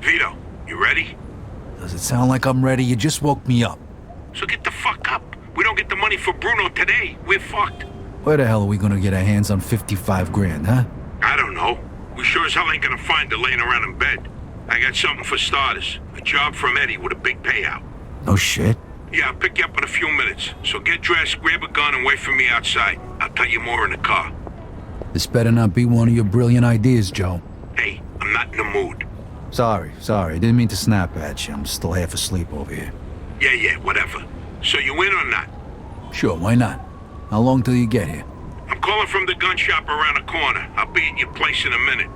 Vito, you ready? Does it sound like I'm ready? You just woke me up. So get the fuck up. We don't get the money for Bruno today. We're fucked. Where the hell are we gonna get our hands on 55 grand, huh? I don't know. We sure as hell ain't gonna find it laying around in bed. I got something for starters. A job from Eddie with a big payout. No shit. Yeah, I'll pick you up in a few minutes. So get dressed, grab a gun, and wait for me outside. I'll tell you more in the car. This better not be one of your brilliant ideas, Joe. Hey, I'm not in the mood. Sorry. Didn't mean to snap at you. I'm still half asleep over here. Yeah, whatever. So you in or not? Sure, why not? How long till you get here? I'm calling from the gun shop around the corner. I'll be at your place in a minute.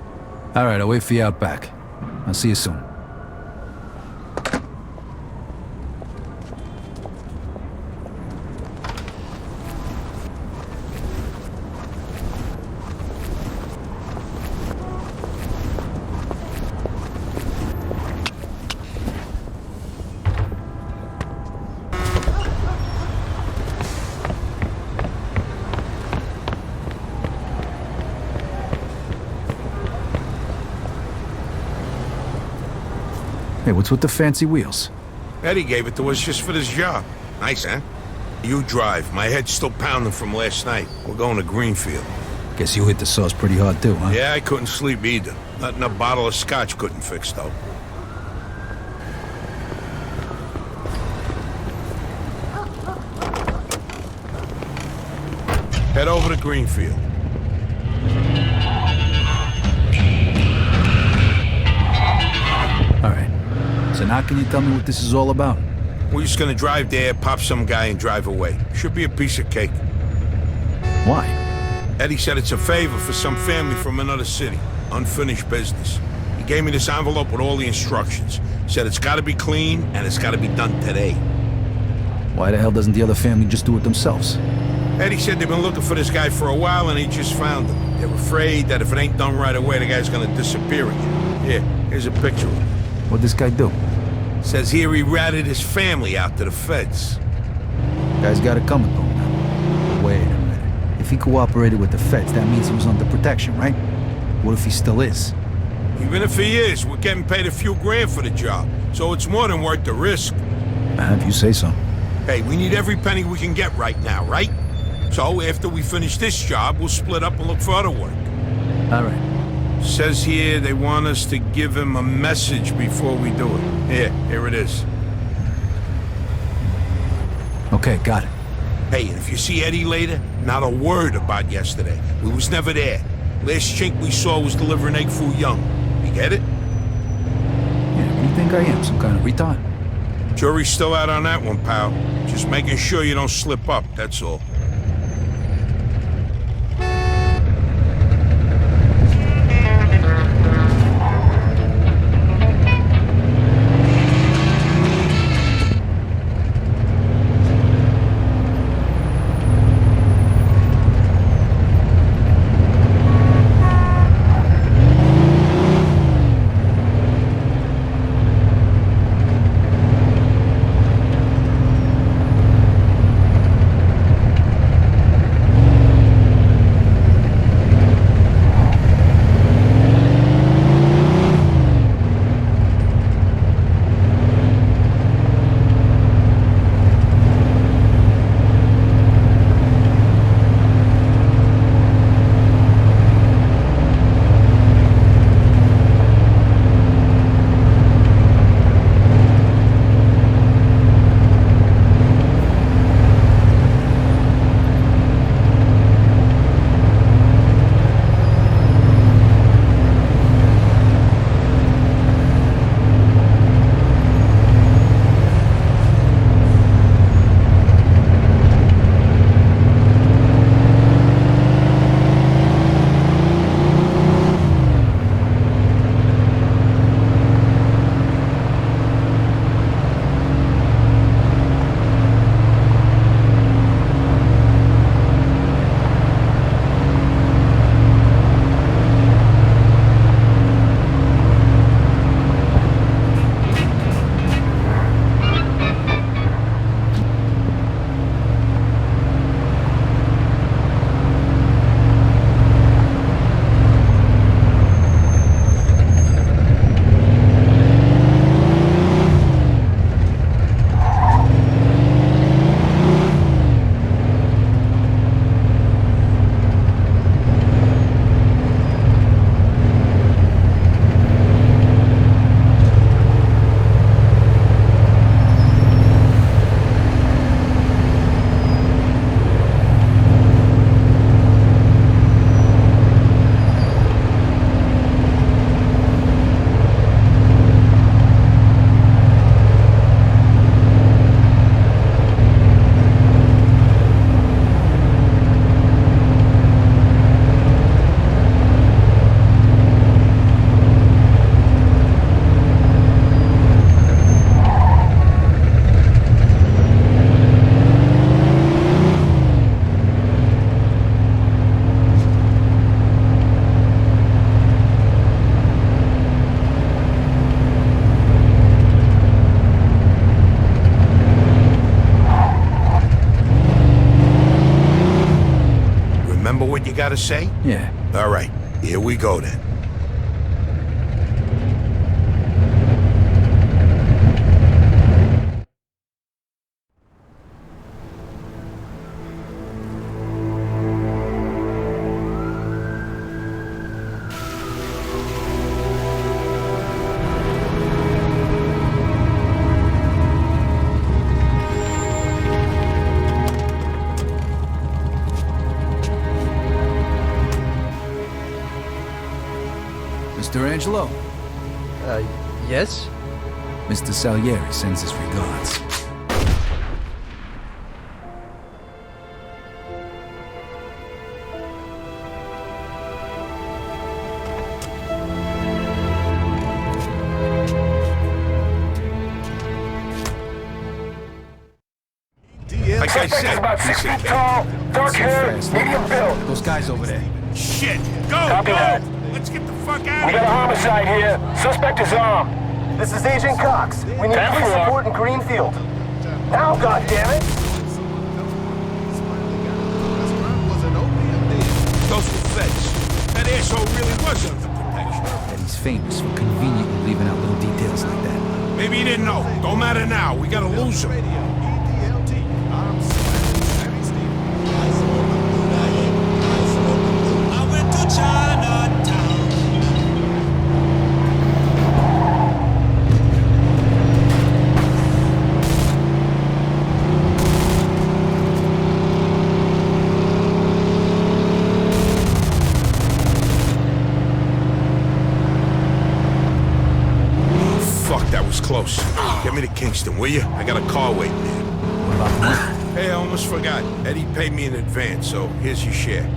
All right, I'll wait for you out back. I'll see you soon. Hey, what's with the fancy wheels? Eddie gave it to us just for this job. Nice, huh? You drive. My head's still pounding from last night. We're going to Greenfield. Guess you hit the sauce pretty hard too, huh? Yeah, I couldn't sleep either. Nothing a bottle of scotch couldn't fix, though. Head over to Greenfield. All right. So now can you tell me what this is all about? We're just gonna drive there, pop some guy, and drive away. Should be a piece of cake. Why? Eddie said it's a favor for some family from another city. Unfinished business. He gave me this envelope with all the instructions. Said it's gotta be clean, and it's gotta be done today. Why the hell doesn't the other family just do it themselves? Eddie said they've been looking for this guy for a while, and he just found him. They're afraid that if it ain't done right away, the guy's gonna disappear again. Here, here's a picture of him. What'd this guy do? Says here he ratted his family out to the feds. Guy's got it coming, though. Now. Wait a minute. If he cooperated with the feds, that means he was under protection, right? What if he still is? Even if he is, we're getting paid a few grand for the job, so it's more than worth the risk. If you say so. Hey, we need every penny we can get right now, right? So after we finish this job, we'll split up and look for other work. All right. Says here they want us to give him a message before we do it. Here it is. Okay, got it. Hey, and if you see Eddie later, not a word about yesterday. We was never there. Last chink we saw was delivering egg foo young. You get it? Yeah, what do you think I am, some kind of retard? Jury's still out on that one, pal. Just making sure you don't slip up, that's all. you gotta say? Yeah. All right, here we go then. Mr. Angelo, Yes? Mr. Salieri sends his regards. Like I said, about 6 piece of feet cake. tall, dark hair, Fast. medium build. Those guys over there. Shit! Go, Copy go! that. Let's get the fuck out We of got a here! homicide here. Suspect is armed. This is Agent Cox. We need 10-4. police support in Greenfield. Now, goddammit! Those were feds. That asshole really was under protection. And he's famous for conveniently leaving out little details like that. Maybe he didn't know. Don't matter now. We gotta lose him. I went to Chinatown. Fuck, that was close. Get me to Kingston, will you? I got a car waiting there. What about the money? Hey, I almost forgot. Eddie paid me in advance, so here's your share.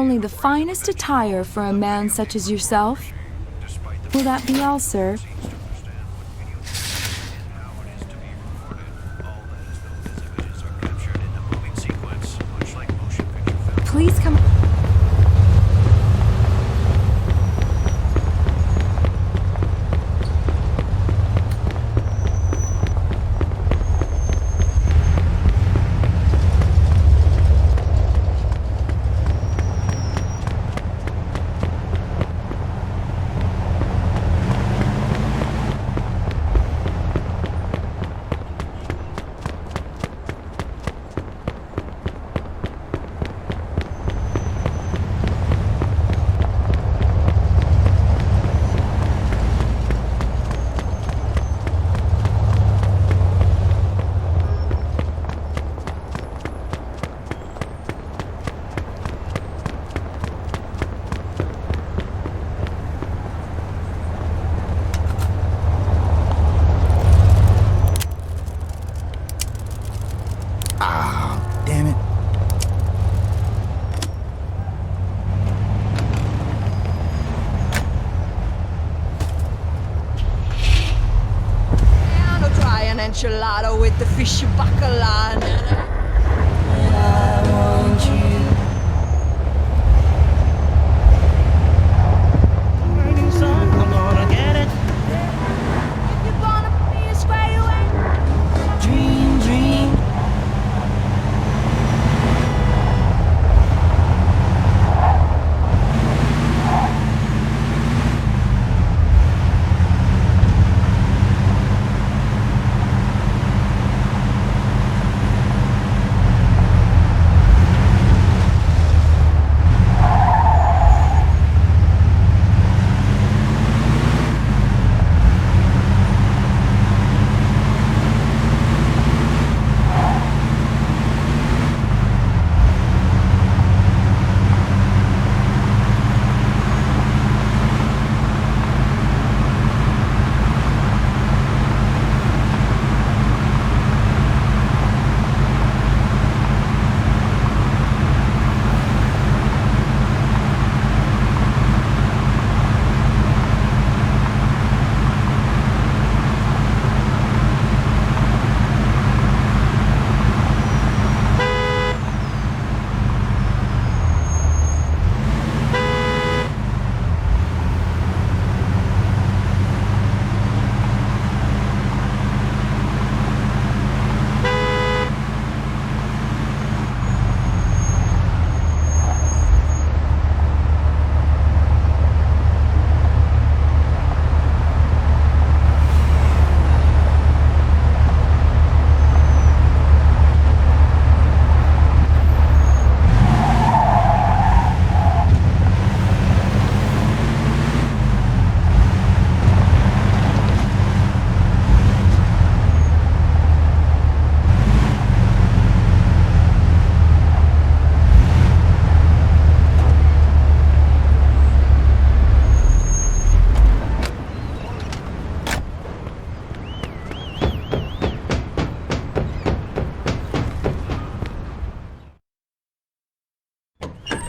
only the finest attire for a man such as yourself. Will that be all, sir? Please come. Damn it. I'll try an enchilada with the fish bacala. I want you. I'm gonna get it. If you're gonna be a square away. Dream, dream.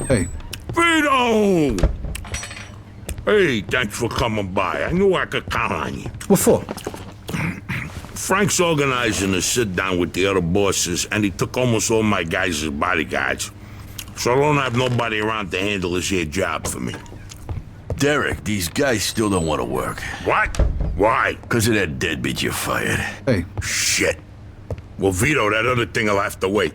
Hey. Vito! Hey, thanks for coming by. I knew I could count on you. What for? Frank's organizing a sit-down with the other bosses, and he took almost all my guys as bodyguards. So I don't have nobody around to handle this here job for me. Derek, these guys still don't want to work. What? Why? Because of that deadbeat you fired. Hey. Shit. Well, Vito, that other thing will have to wait.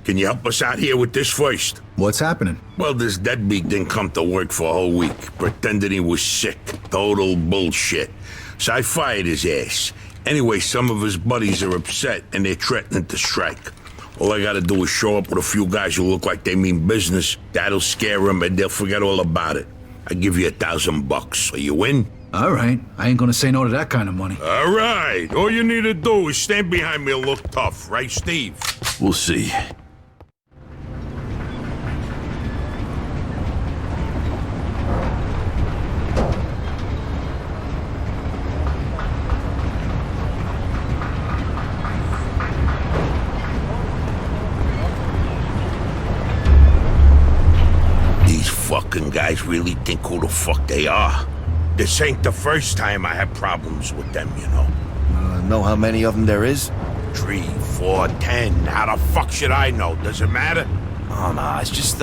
Can you help us out here with this first? What's happening? Well, this deadbeat didn't come to work for a whole week. Pretended he was sick. Total bullshit. So I fired his ass. Anyway, some of his buddies are upset, and they're threatening to strike. All I gotta do is show up with a few guys who look like they mean business. That'll scare them, and they'll forget all about it. I give you $1,000. Are you in? All right. I ain't gonna say no to that kind of money. All right. All you need to do is stand behind me and look tough, right, Steve? We'll see. guys really think who the fuck they are. This ain't the first time I had problems with them, you know. Know how many of them there is? 3, 4, 10. How the fuck should I know? Does it matter? Oh, no, it's just,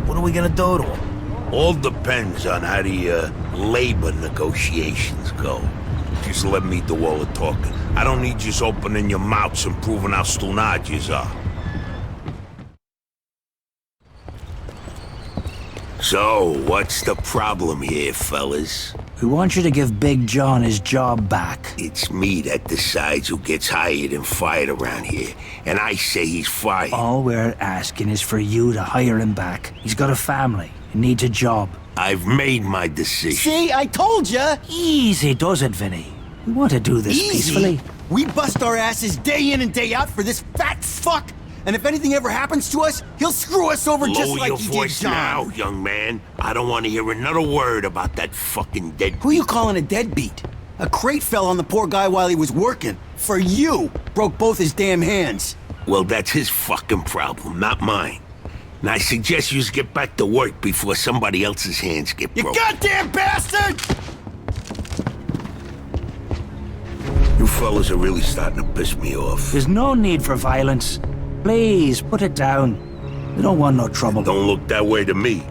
what are we gonna do to them? All depends on how the, labor negotiations go. Just let me do all the talking. I don't need you opening your mouths and proving how stunad yous are. So, what's the problem here, fellas? We want you to give Big John his job back. It's me that decides who gets hired and fired around here, and I say he's fired. All we're asking is for you to hire him back. He's got a family. He needs a job. I've made my decision. See, I told ya! Easy does it, Vinny. We want to do this peacefully. We bust our asses day in and day out for this fat fuck! And if anything ever happens to us, he'll screw us over just like he did John. Lower your voice now, young man. I don't want to hear another word about that fucking deadbeat. Who you calling a deadbeat? A crate fell on the poor guy while he was working. For you! Broke both his damn hands. Well, that's his fucking problem, not mine. And I suggest you get back to work before somebody else's hands get broken. You goddamn bastard! You fellas are really starting to piss me off. There's no need for violence. Please, put it down. We don't want no trouble. Don't look that way to me.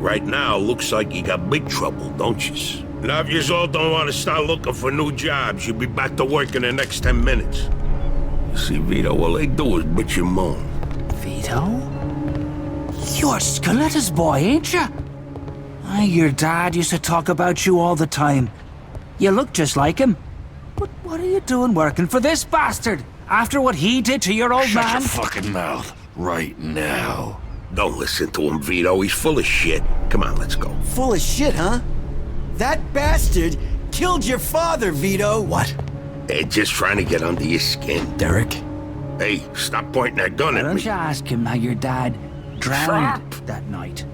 Right now, looks like you got big trouble, don't you? Now, if you all don't want to start looking for new jobs, you'll be back to work in the next 10 minutes. You see, Vito, all they do is bitch and moan. Vito? You're Scaletta's boy, ain't you? Your dad used to talk about you all the time. You look just like him. But what are you doing working for this bastard? After what he did to your old man? Shut your fucking mouth right now. Don't listen to him, Vito. He's full of shit. Come on, let's go. Full of shit, huh? That bastard killed your father, Vito. What? They're just trying to get under your skin. Derek? Hey, stop pointing that gun Why at don't me. you ask him how your dad drowned that night?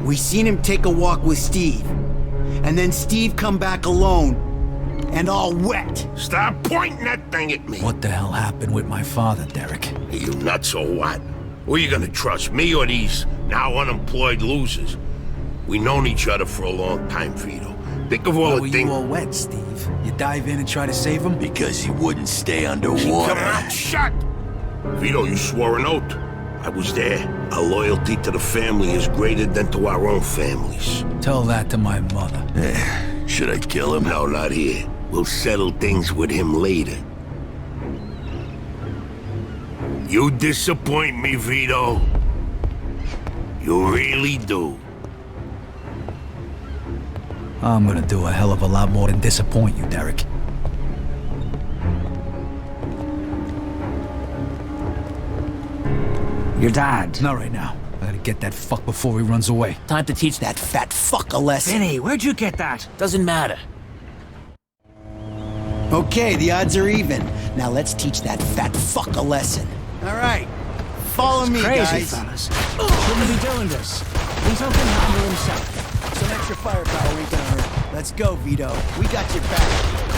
We seen him take a walk with Steve. And then Steve come back alone. And all wet. Stop pointing that thing at me. What the hell happened with my father, Derek? Are you nuts or what? Who are you gonna trust, me or these now unemployed losers? We known each other for a long time, Vito. Think of all Why the were things... you all wet, Steve? You dive in and try to save him? Because he wouldn't stay Keep underwater. your mouth shut! Vito, you swore an oath. I was there. Our loyalty to the family is greater than to our own families. Tell that to my mother. Should I kill him? No, not here. We'll settle things with him later. You disappoint me, Vito. You really do. I'm gonna do a hell of a lot more than disappoint you, Derek. Your dad. Not right now. I gotta get that fuck before he runs away. Time to teach that fat fuck a lesson. Vinny, where'd you get that? Doesn't matter. Okay, the odds are even. Now let's teach that fat fuck a lesson. All right, follow me, Crazy guys. fellas. Shouldn't be doing this. Vito can handle himself. Some extra firepower ain't gonna hurt. Let's go, Vito. We got your back.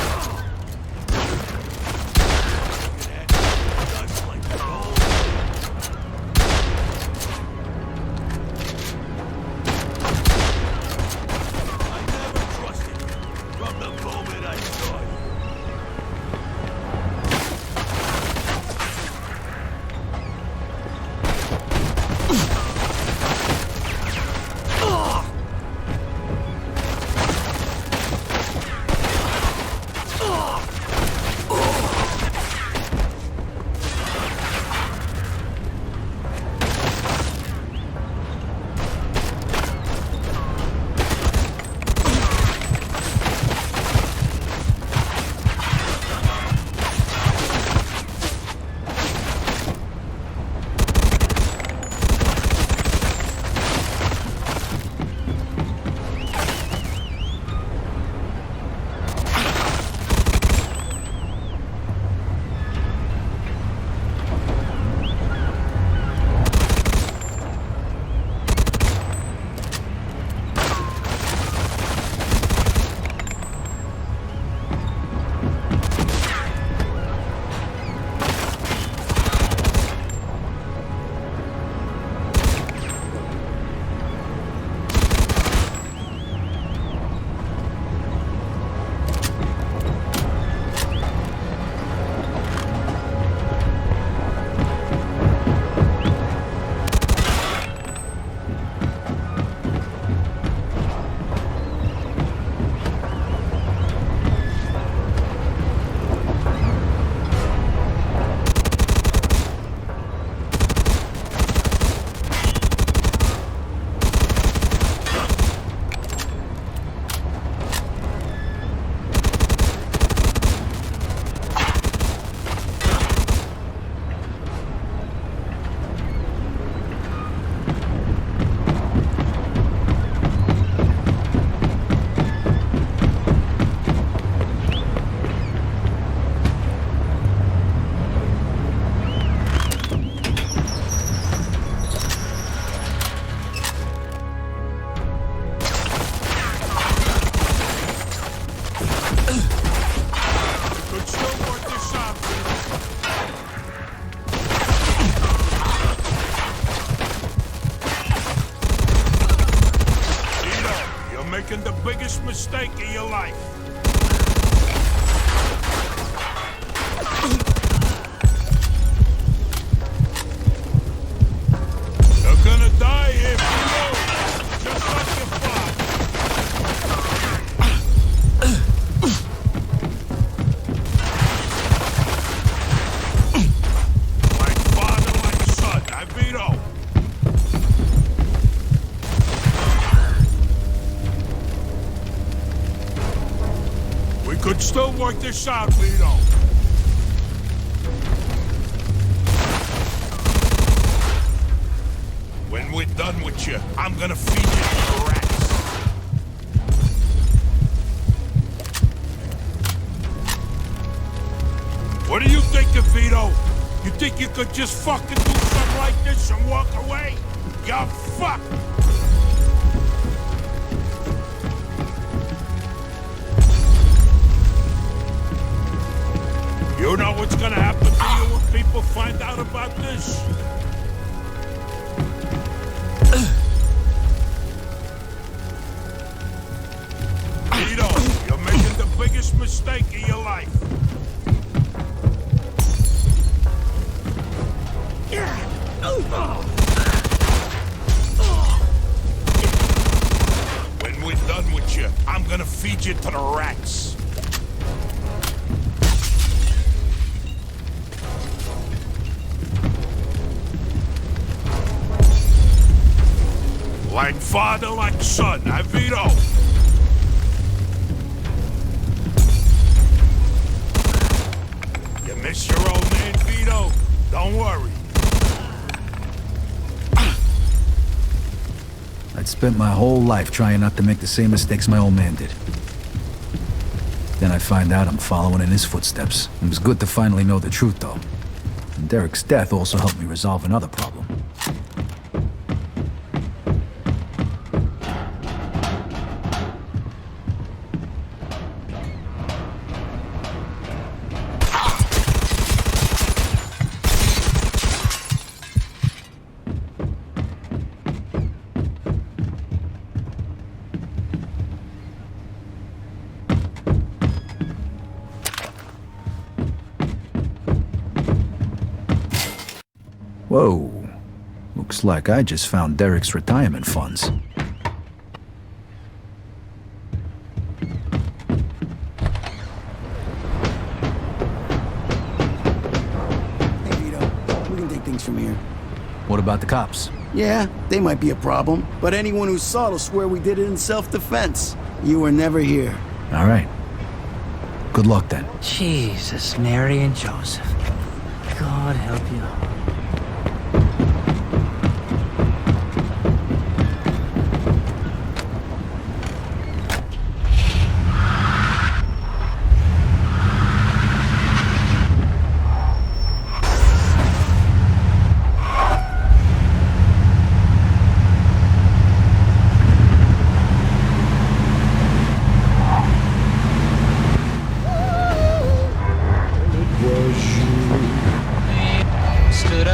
making the biggest mistake of your life. You're gonna die here, Vito. Just like your father. Like father, like son. Vito. We could still work this out, Vito. When we're done with you, I'm gonna feed you to the rats. What do you think of Vito? You think you could just fucking do something like this and walk away? You're fucked! You know what's gonna happen to you when people find out about this? Vito, you're making the biggest mistake of your life. When we're done with you, I'm gonna feed you to the rats. Like father, like son, Vito. You miss your old man, Vito? Don't worry. I'd spent my whole life trying not to make the same mistakes my old man did. Then I find out I'm following in his footsteps. It was good to finally know the truth, though. And Derek's death also helped me resolve another problem. Whoa. Looks like I just found Derek's retirement funds. Hey, Vito. We can take things from here. What about the cops? Yeah, they might be a problem, but anyone who saw it'll swear we did it in self-defense. You were never here. All right. Good luck, then. Jesus, Mary and Joseph. God help you. Stood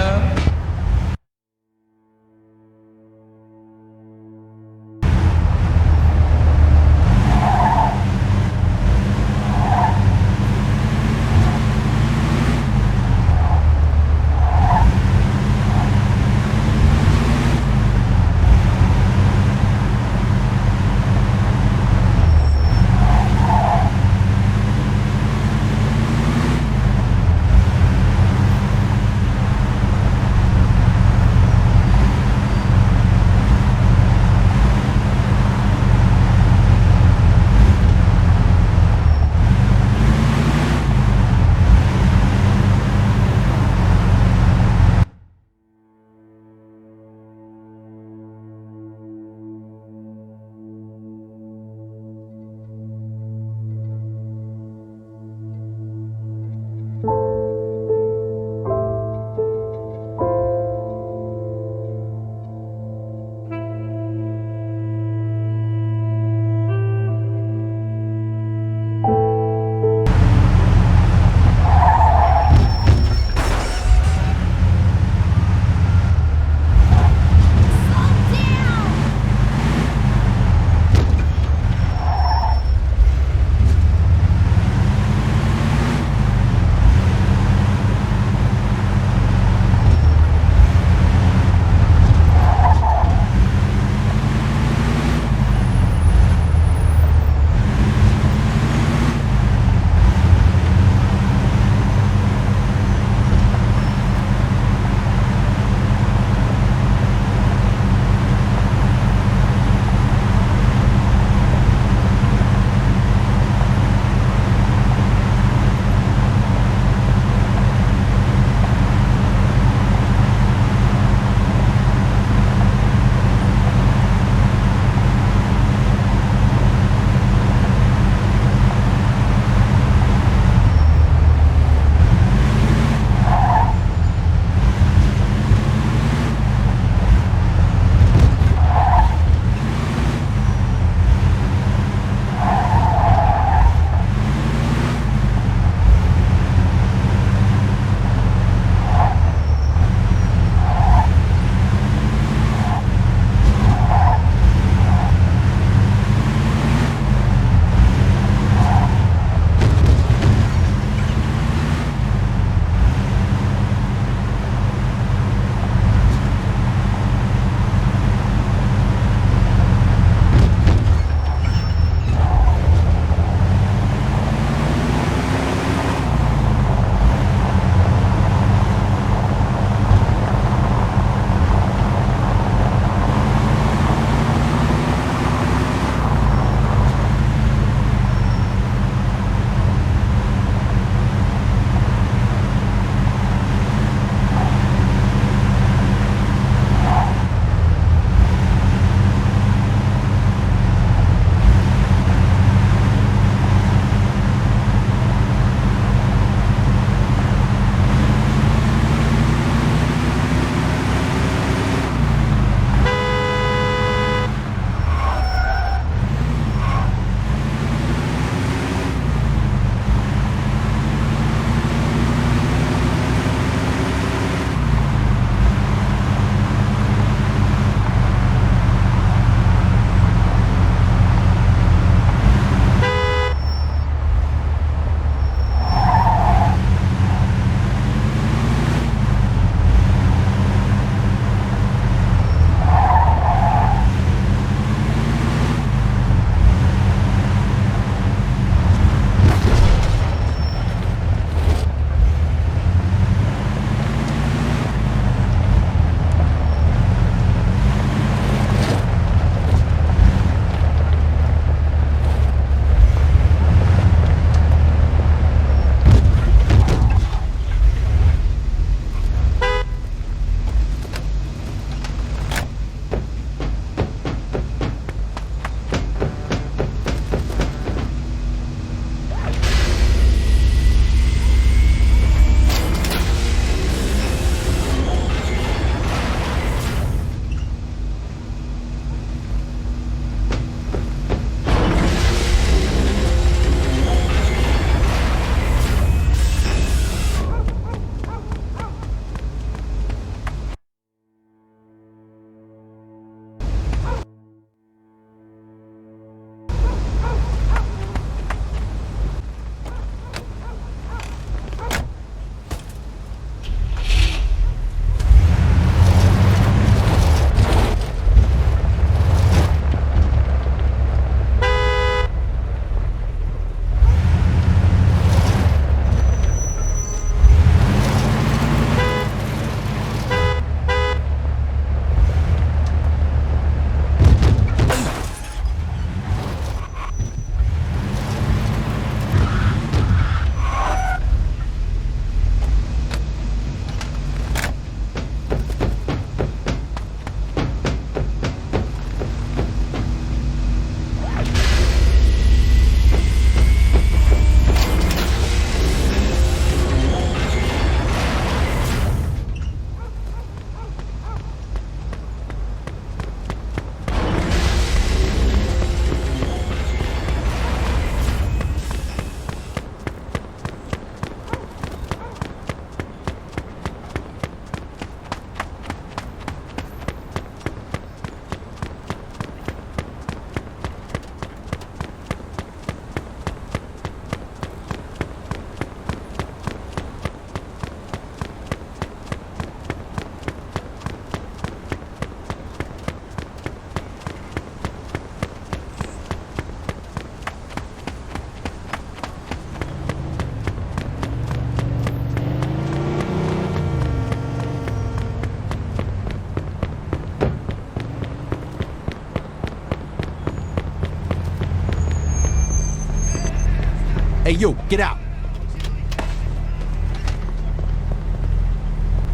Hey, you, get out.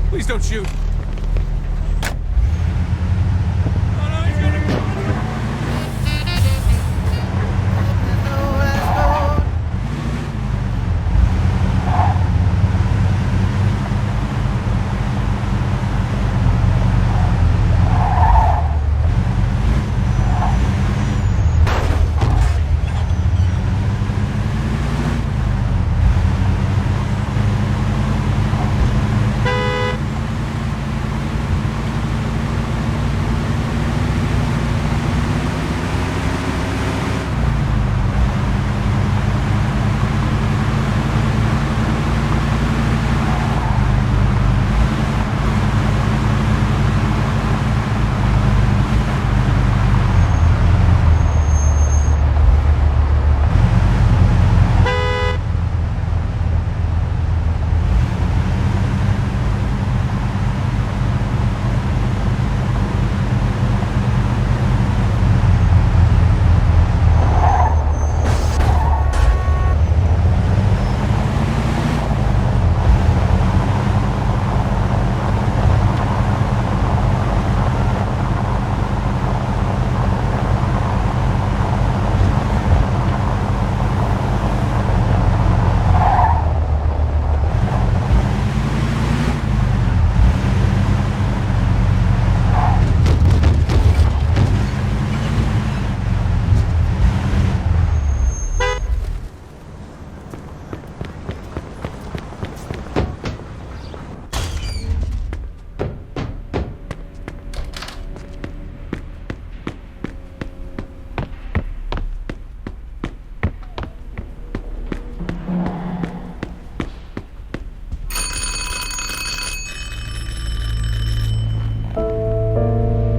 Please don't shoot.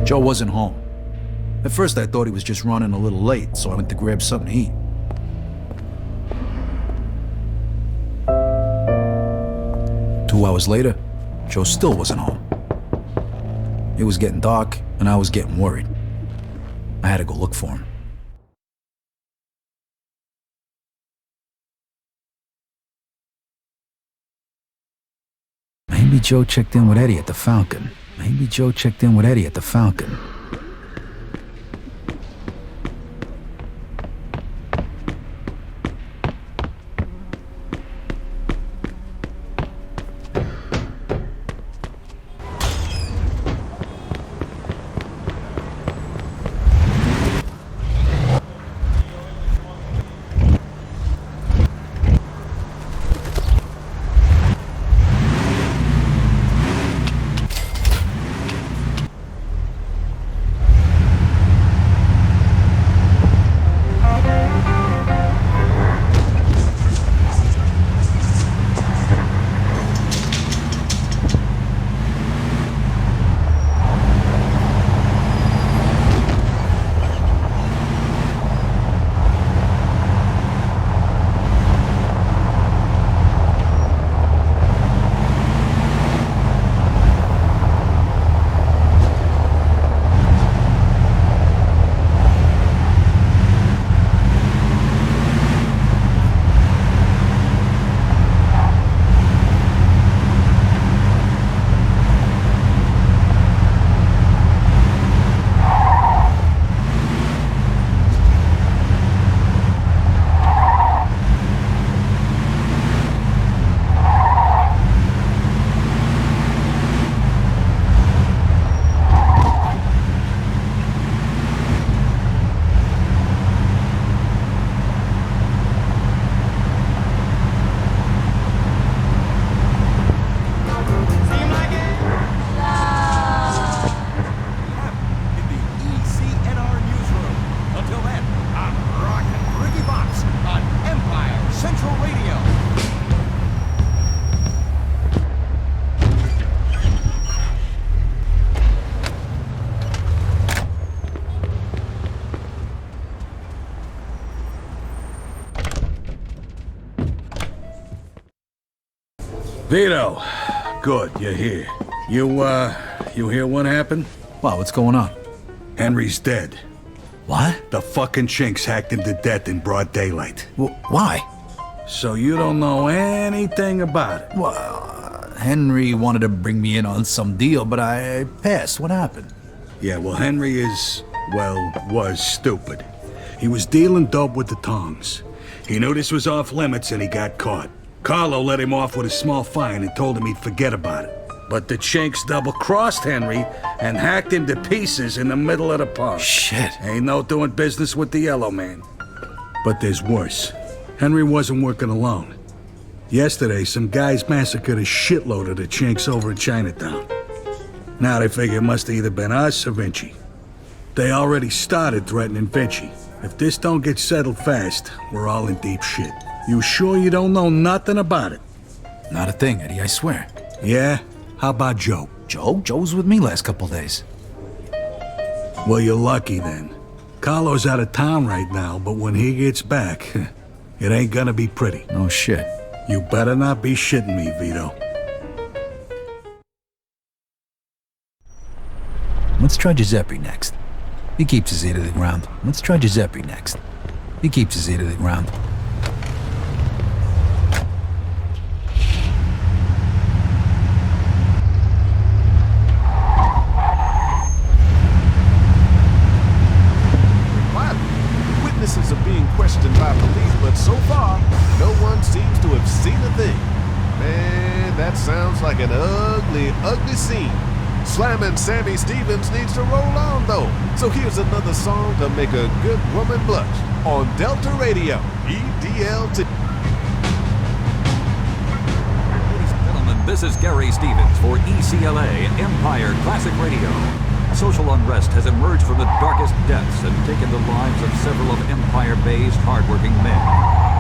Joe wasn't home. At first I thought he was just running a little late, so I went to grab something to eat. Two hours later, Joe still wasn't home. It was getting dark, and I was getting worried. I had to go look for him. Maybe Joe checked in with Eddie at the Falcon. Maybe Joe checked in with Eddie at the Falcon. Vito, good, you're here. You hear what happened? Wow, what's going on? Henry's dead. What? The fucking chinks hacked him to death in broad daylight. Why? So you don't know anything about it? Well, Henry wanted to bring me in on some deal, but I passed. What happened? Yeah, well, Henry was stupid. He was dealing dope with the tongs. He knew this was off limits and he got caught. Carlo let him off with a small fine and told him he'd forget about it. But the Chinks double-crossed Henry and hacked him to pieces in the middle of the park. Shit. Ain't no doing business with the Yellow Man. But there's worse. Henry wasn't working alone. Yesterday, some guys massacred a shitload of the Chinks over in Chinatown. Now they figure it must have either been us or Vinci. They already started threatening Vinci. If this don't get settled fast, we're all in deep shit. You sure you don't know nothing about it? Not a thing, Eddie, I swear. Yeah? How about Joe? Joe? Joe was with me last couple days. Well, you're lucky then. Carlo's out of town right now, but when he gets back, it ain't gonna be pretty. No shit. You better not be shitting me, Vito. Let's try Giuseppe next. He keeps his ear to the ground. Let's try Giuseppe next. He keeps his ear to the ground. Witnesses are being questioned by police, but so far, no one seems to have seen a thing. Man, that sounds like an ugly, ugly scene. Slamming Sammy Stevens needs to roll on, though. So here's another song to make a good woman blush on Delta Radio, EDLT. Ladies and gentlemen, this is Gary Stevens for ECLA Empire Classic Radio. Social unrest has emerged from the darkest depths and taken the lives of several of Empire-based hardworking men.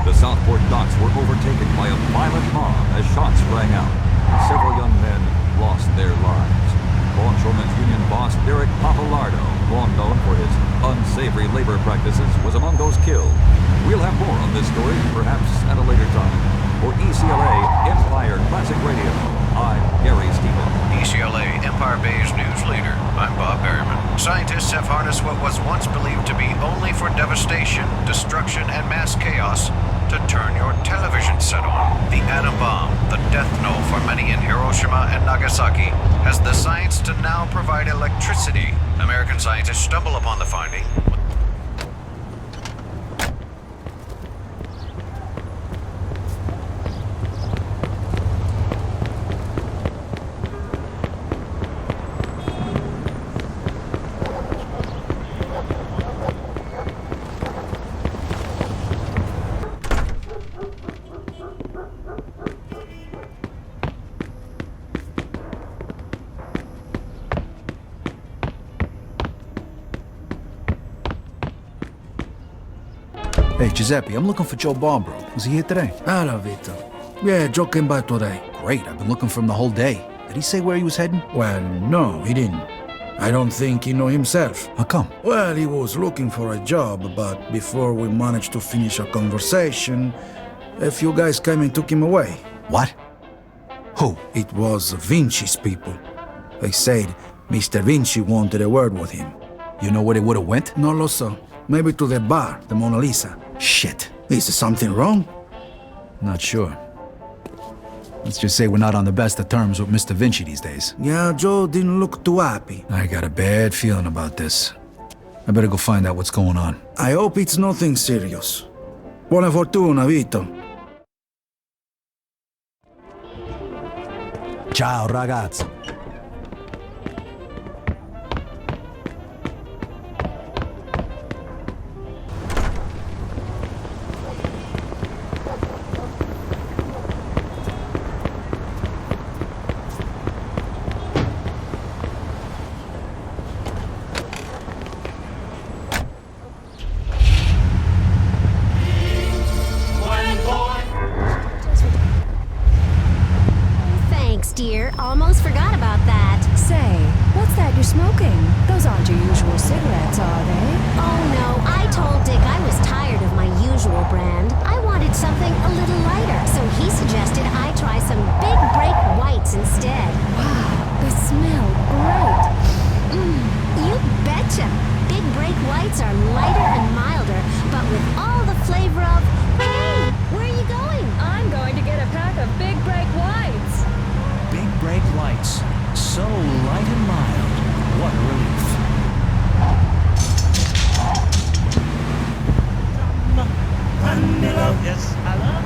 The Southport docks were overtaken by a violent mob as shots rang out. Several young men lost their lives. Longshoremen's Union boss Derek Papalardo, long known for his unsavory labor practices, was among those killed. We'll have more on this story, perhaps at a later time. For ECLA Empire Classic Radio, I'm Gary Stevens. ECLA Empire Bay's news leader. I'm Bob Berryman. Scientists have harnessed what was once believed to be only for devastation, destruction, and mass chaos to turn your television set on. The atom bomb, the death knell for many in Hiroshima and Nagasaki, has the science to now provide electricity. American scientists stumble upon the finding. Hey, Giuseppe, I'm looking for Joe Barbaro. Was he here today? Hello, Vito. Yeah, Joe came by today. Great, I've been looking for him the whole day. Did he say where he was heading? Well, no, he didn't. I don't think he knew himself. How come? Well, he was looking for a job, but before we managed to finish our conversation, a few guys came and took him away. What? Who? It was Vinci's people. They said Mr. Vinci wanted a word with him. You know where they would have went? No lo so. Maybe to the bar, the Mona Lisa. Shit. Is something wrong? Not sure. Let's just say we're not on the best of terms with Mr. Vinci these days. Yeah, Joe didn't look too happy. I got a bad feeling about this. I better go find out what's going on. I hope it's nothing serious. Buona fortuna, Vito. Ciao, ragazzi. Thanks, dear. Almost forgot Yes, hello?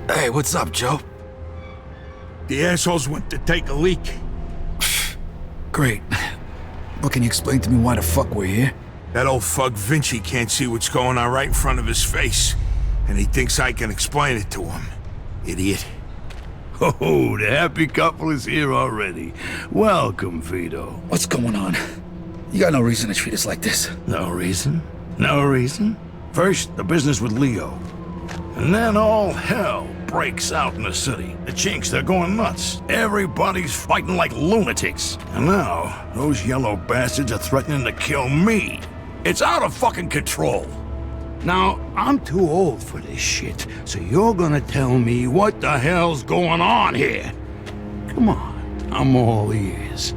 Hey, what's up, Joe? The assholes went to take a leak. Great. Well, can you explain to me why the fuck we're here? That old fuck Vinci can't see what's going on right in front of his face. And he thinks I can explain it to him. Idiot. Oh, the happy couple is here already. Welcome, Vito. What's going on? You got no reason to treat us like this. No reason? No reason? First, the business with Leo. And then all hell breaks out in the city. The Chinks, they're going nuts. Everybody's fighting like lunatics. And now, those yellow bastards are threatening to kill me. It's out of fucking control. Now, I'm too old for this shit, so you're gonna tell me what the hell's going on here. Come on, I'm all ears.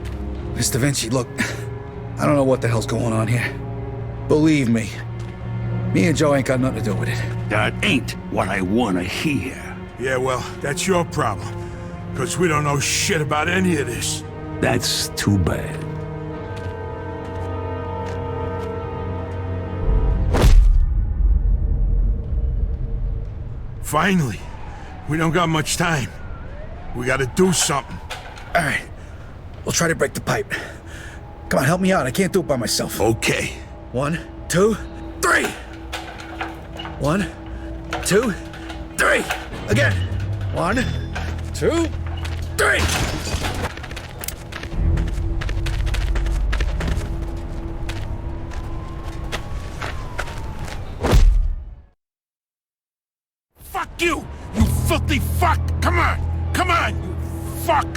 Mr. Vinci, look, I don't know what the hell's going on here. Believe me, me and Joe ain't got nothing to do with it. That ain't what I wanna hear. Yeah, well, that's your problem. Because we don't know shit about any of this. That's too bad. Finally. We don't got much time. We gotta do something. All right. We'll try to break the pipe. Come on, help me out. I can't do it by myself. Okay. 1, 2, 3! 1, 2, 3! Again! 1, 2, 3! Fuck you! You filthy fuck! Come on! Come on, you fuck!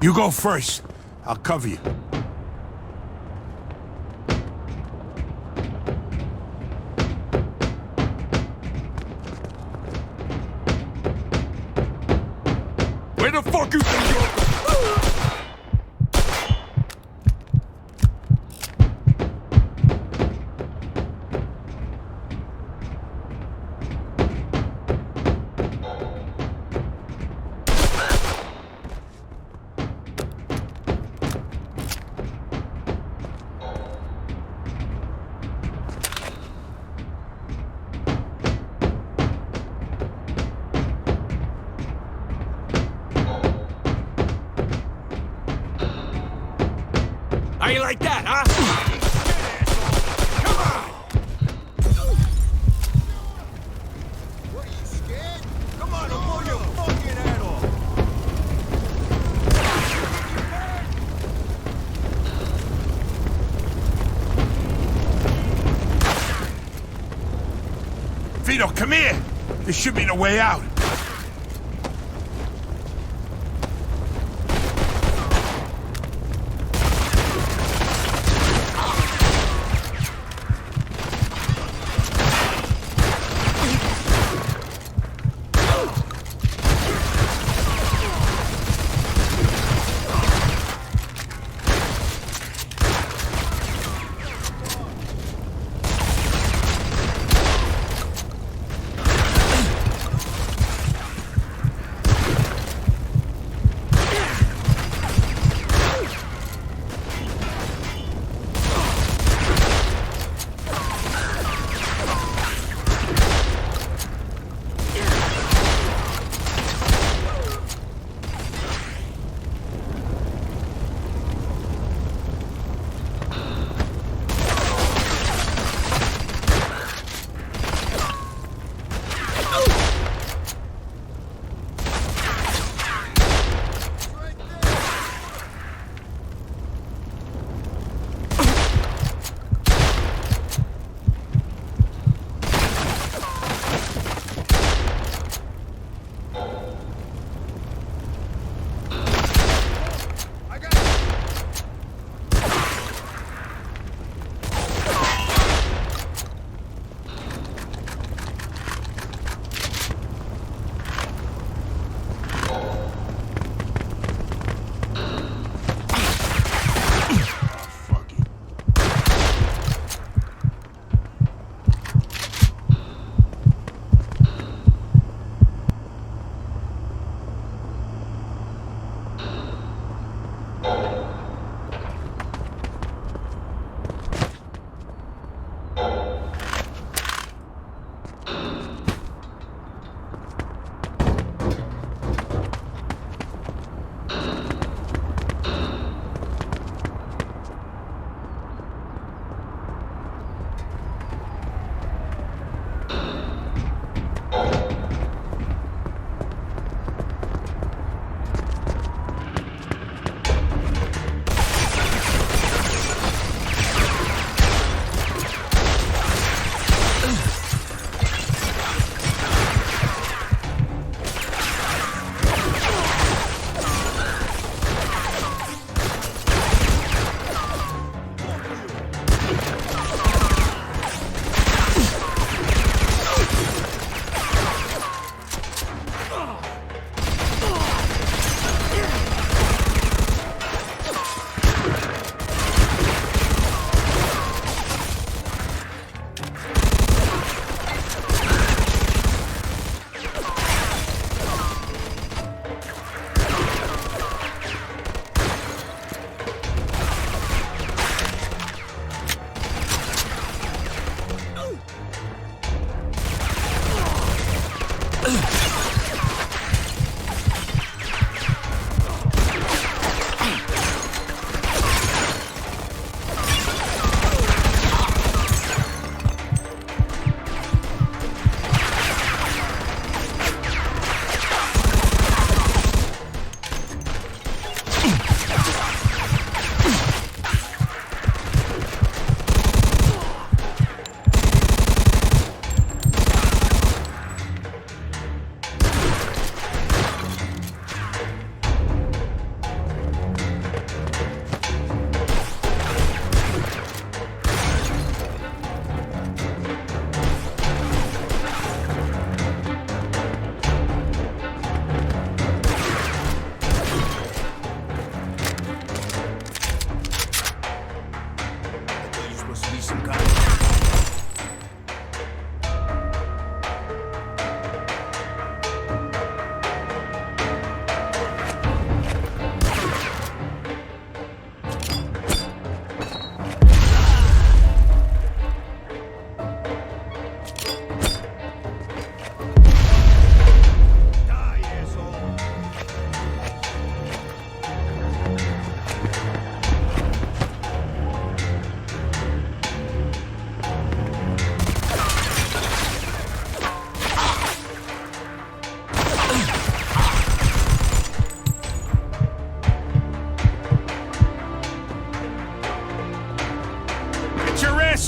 You go first. I'll cover you. Where the fuck you think you're... How you like that, huh? Come on! What, are you scared? Come on, I'll blow your fucking head off! Vito, come here! This should be the way out.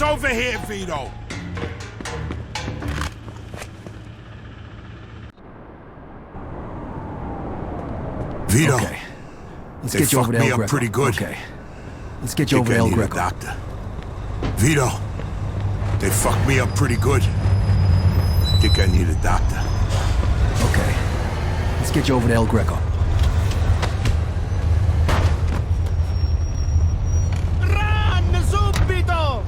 ass over here, Vito! Vito, Okay. Let's they get you over fucked to me El up Greco. pretty good. Okay. Let's get you Think over to I El need a Greco. doctor. Vito, they fucked me up pretty good. Think I need a doctor. Okay. Let's get you over to El Greco. Run, subito!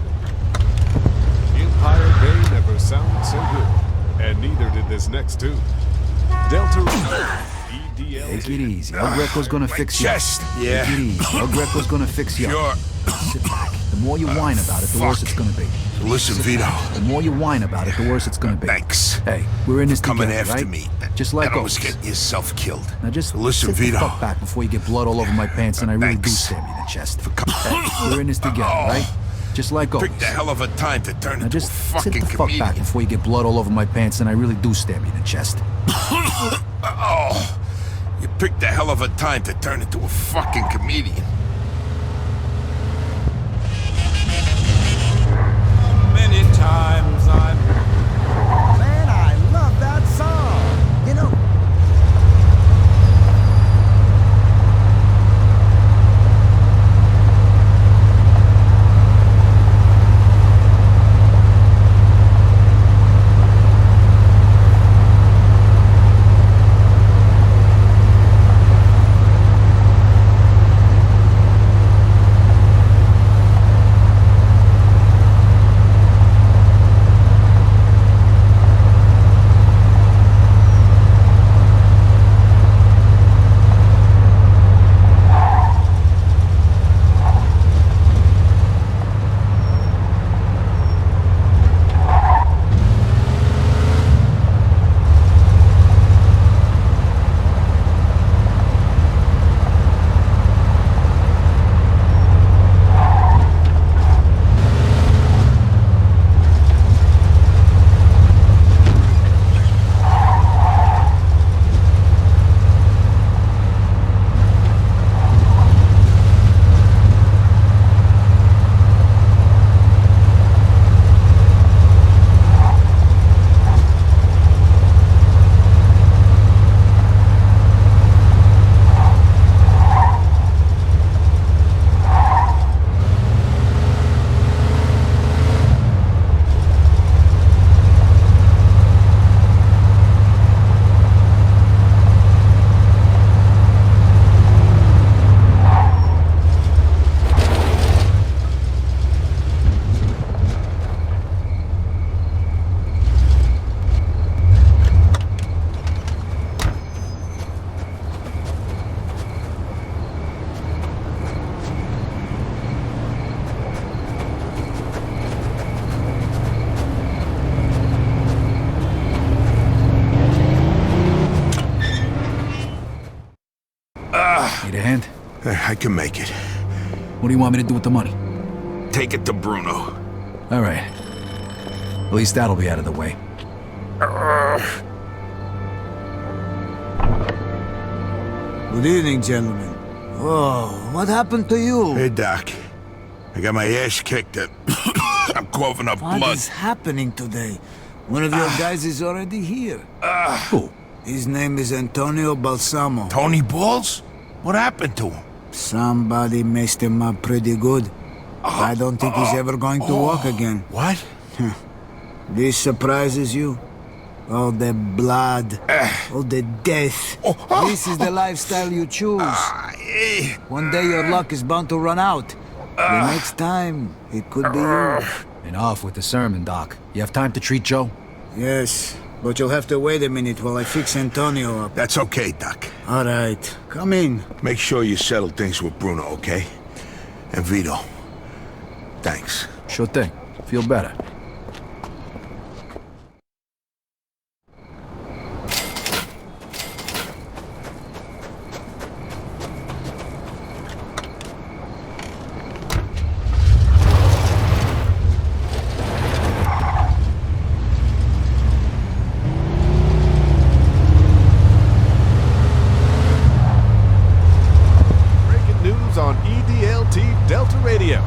Empire Bay never sounded so good. And neither did this next tune. Delta EDL. Take it easy. El Greco's gonna fix you. chest. Yeah. Take it easy. El Greco's gonna fix you. Sure. Sit back. The more you whine about it, the worse it's gonna be. Listen, Sit Vito. back. The more you whine about it, the worse it's gonna be. Thanks. Hey, we're in this Coming together, after right? me. Just like and almost always. getting yourself killed. Now just Listen, sit Vito. the fuck back before you get blood all over my pants and I really do stab you in the chest. Hey, we're in this together, right? Just like always. Picked a hell of a time to turn Now into just a sit fucking the fuck comedian. back before you get blood all over my pants and I really do stab you in the chest. Oh, you picked a hell of a time to turn into a fucking comedian. Many times I'm... Man, I love that song. You know, Need a hand? I can make it. What do you want me to do with the money? Take it to Bruno. All right. At least that'll be out of the way. Good evening, gentlemen. Oh, what happened to you? Hey, Doc. I got my ass kicked. I'm coughing up What blood. is happening today? One of your guys is already here. Who? His name is Antonio Balsamo. Tony Balls? What happened to him? Somebody messed him up pretty good. I don't think he's ever going to walk again. What? This surprises you? All the blood, all the death. This is the lifestyle you choose. One day your luck is bound to run out. The next time, it could be you. Enough with the sermon, Doc. You have time to treat Joe? Yes, but you'll have to wait a minute while I fix Antonio up. That's okay, Doc. All right, come in. Make sure you settle things with Bruno, okay? And Vito. Thanks. Sure thing. Feel better. Breaking news on EDLT Delta Radio.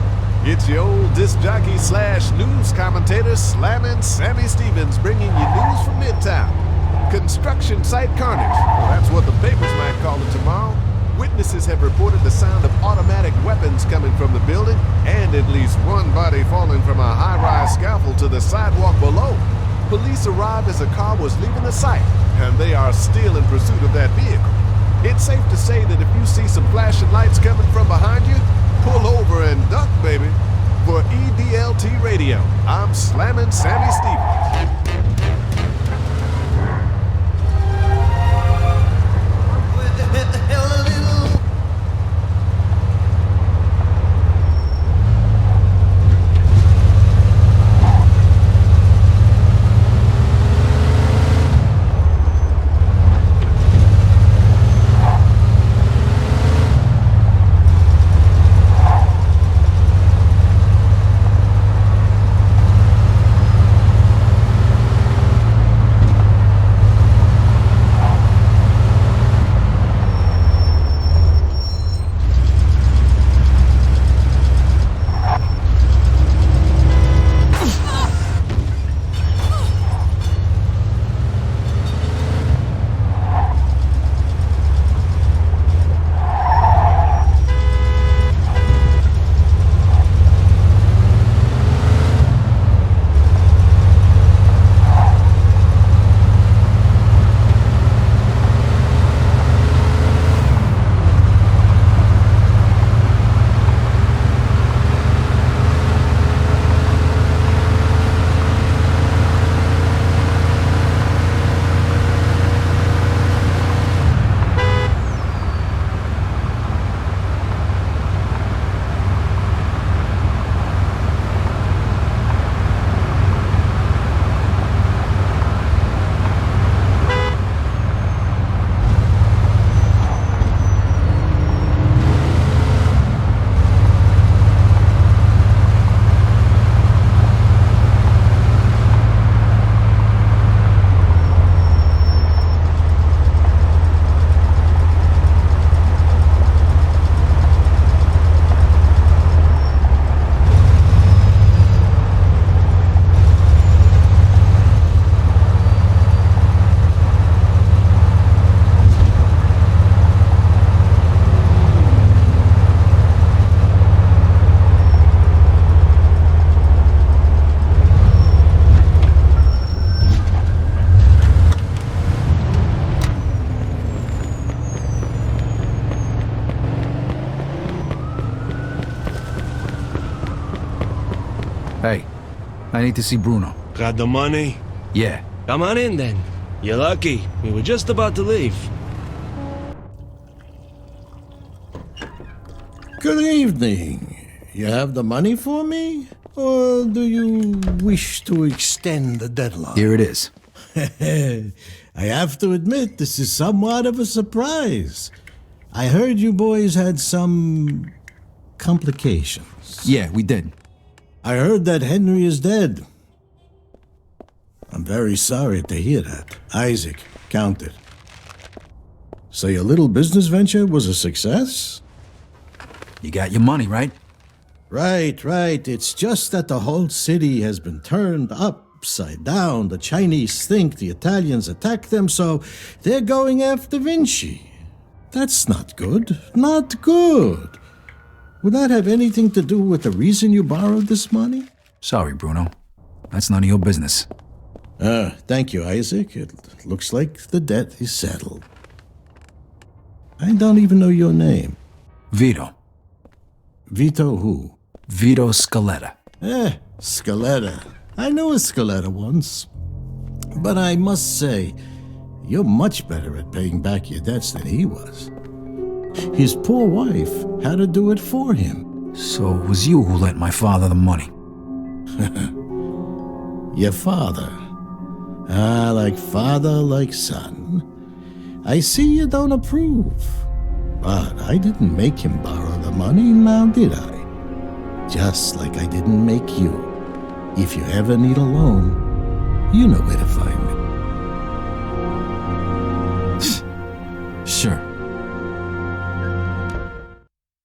It's your old disc jockey slash news commentator slamming Sammy Stevens bringing you news from Midtown. Construction site carnage. Well, that's what the papers might call it tomorrow. Witnesses have reported the sound of automatic weapons coming from the building and at least one body falling from a high-rise scaffold to the sidewalk below. Police arrived as a car was leaving the site, and they are still in pursuit of that vehicle. It's safe to say that if you see some flashing lights coming from behind you, pull over and duck, baby. For EDLT Radio, I'm Slamming Sammy Stevens. Hey, I need to see Bruno. Got the money? Yeah. Come on in then. You're lucky. We were just about to leave. Good evening. You have the money for me? Or do you wish to extend the deadline? Here it is. I have to admit, this is somewhat of a surprise. I heard you boys had some complications. Yeah, we did. I heard that Henry is dead. I'm very sorry to hear that. Isaac, count it. So your little business venture was a success? You got your money, right? Right. It's just that the whole city has been turned upside down. The Chinese think the Italians attacked them, so they're going after Vinci. That's not good. Not good. Would that have anything to do with the reason you borrowed this money? Sorry, Bruno. That's none of your business. Thank you, Isaac. It looks like the debt is settled. I don't even know your name. Vito. Vito who? Vito Scaletta. Scaletta. I knew a Scaletta once. But I must say, you're much better at paying back your debts than he was. His poor wife had to do it for him. So it was you who lent my father the money? Your father? Like father, like son. I see you don't approve. But I didn't make him borrow the money, now did I? Just like I didn't make you. If you ever need a loan, you know where to find me.